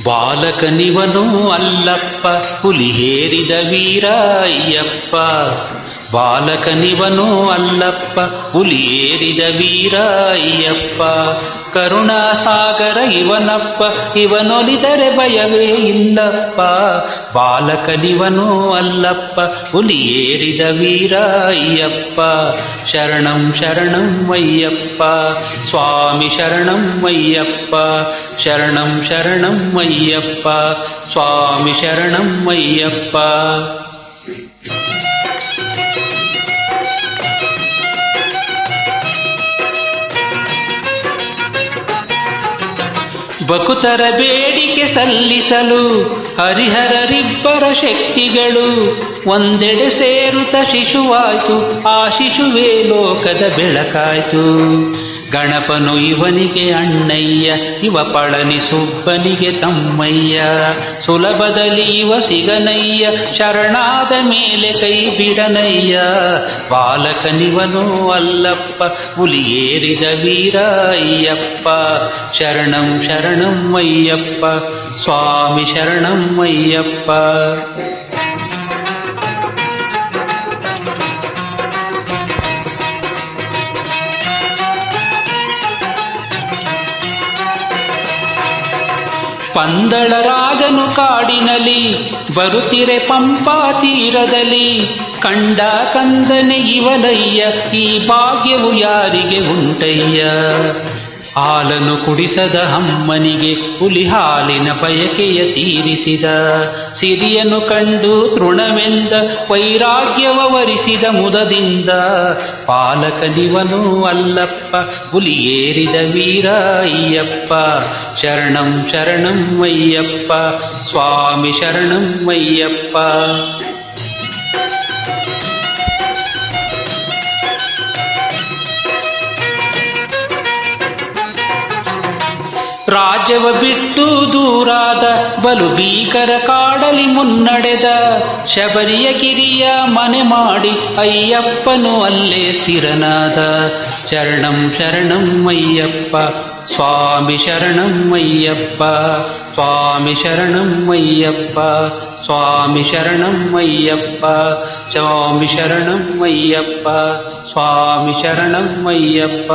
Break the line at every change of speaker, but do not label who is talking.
ಬಾಲಕನಿವನು ಅಲ್ಲಪ್ಪ ಹುಲಿ ಹೇರಿದ ವೀರ ಅಯ್ಯಪ್ಪ. ಬಾಲಕನಿವನು ಅಲ್ಲಪ್ಪ ಹುಲಿ ಏರಿದ ವೀರ ಅಯ್ಯಪ್ಪ. ಕರುಣಾಸಾಗರ ಇವನಪ್ಪ, ಇವನೊಲಿದರೆ ಭಯವೇ ಇಲ್ಲಪ್ಪ. ಬಾಲಕನಿವನು ಅಲ್ಲಪ್ಪ ಹುಲಿ ಏರಿದ ವೀರ ಅಯ್ಯಪ್ಪ. ಶರಣಂ ಶರಣಂ ಅಯ್ಯಪ್ಪ ಸ್ವಾಮಿ ಶರಣಂ ಅಯ್ಯಪ್ಪ. ಶರಣಂ ಶರಣಂ ಅಯ್ಯಪ್ಪ ಸ್ವಾಮಿ ಶರಣಂ ಅಯ್ಯಪ್ಪ. ಭಕುತರ ಬೇಡಿಕೆ ಸಲ್ಲಿಸಲು ಹರಿಹರರಿಬ್ಬರ ಶಕ್ತಿಗಳು ಒಂದೆಡೆ ಸೇರುತ್ತ ಶಿಶುವಾಯ್ತು. ಆ ಶಿಶುವೇ ಲೋಕದ ಬೆಳಕಾಯ್ತು. ಗಣಪನು ಇವನಿಗೆ ಅಣ್ಣಯ್ಯ, ಇವ ಪಳನಿ ಸುಬ್ಬನಿಗೆ ತಮ್ಮಯ್ಯ. ಸುಲಭದಲ್ಲಿ ಇವ ಸಿಗನಯ್ಯ, ಶರಣಾದ ಮೇಲೆ ಕೈ ಬಿಡನಯ್ಯ. ಬಾಲಕನಿವನು ಅಲ್ಲಪ್ಪ ಹುಲಿ ಏರಿದ ವೀರ ಅಯ್ಯಪ್ಪ. ಶರಣಂ ಶರಣಂ ಅಯ್ಯಪ್ಪ ಸ್ವಾಮಿ ಶರಣಂ ಅಯ್ಯಪ್ಪ. ಪಂದಳ ರಾಜನು ಕಾಡಿನಲ್ಲಿ ಬರುತ್ತಿರೆ ಪಂಪಾ ತೀರದಲ್ಲಿ. ಕಂಡ ಕಂದನೆ ಇವನಯ್ಯ, ಈ ಭಾಗ್ಯವು ಯಾರಿಗೆ ಉಂಟಯ್ಯ. ಹಾಲನ್ನು ಕುಡಿಸದ ಅಮ್ಮನಿಗೆ ಹುಲಿ ಹಾಲಿನ ಬಯಕೆಯ ತೀರಿಸಿದ. ಸಿರಿಯನ್ನು ಕಂಡು ತೃಣವೆಂದ ವೈರಾಗ್ಯವ ವರಿಸಿದ ಮುದದಿಂದ. ಪಾಲಕನಿವನು ಅಲ್ಲಪ್ಪ ಹುಲಿ ಏರಿದ ವೀರ ಅಯ್ಯಪ್ಪ. ಶರಣಂ ಶರಣಂ ಅಯ್ಯಪ್ಪ ಸ್ವಾಮಿ ಶರಣಂ ಅಯ್ಯಪ್ಪ. ರಾಜ್ಯವ ಬಿಟ್ಟು ದೂರಾದ ಬಲು ಭೀಕರ ಕಾಡಲಿ ಮುನ್ನಡೆದ. ಶಬರಿಯ ಗಿರಿಯ ಮನೆ ಮಾಡಿ ಅಯ್ಯಪ್ಪನು ಅಲ್ಲೇ ಸ್ಥಿರನಾದ. ಶರಣಂ ಶರಣಂ ಅಯ್ಯಪ್ಪ ಸ್ವಾಮಿ ಶರಣಂ ಅಯ್ಯಪ್ಪ. ಸ್ವಾಮಿ ಶರಣಂ ಅಯ್ಯಪ್ಪ ಸ್ವಾಮಿ ಶರಣಂ ಅಯ್ಯಪ್ಪ. ಸ್ವಾಮಿ ಶರಣಂ ಅಯ್ಯಪ್ಪ ಸ್ವಾಮಿ ಶರಣಂ ಅಯ್ಯಪ್ಪ.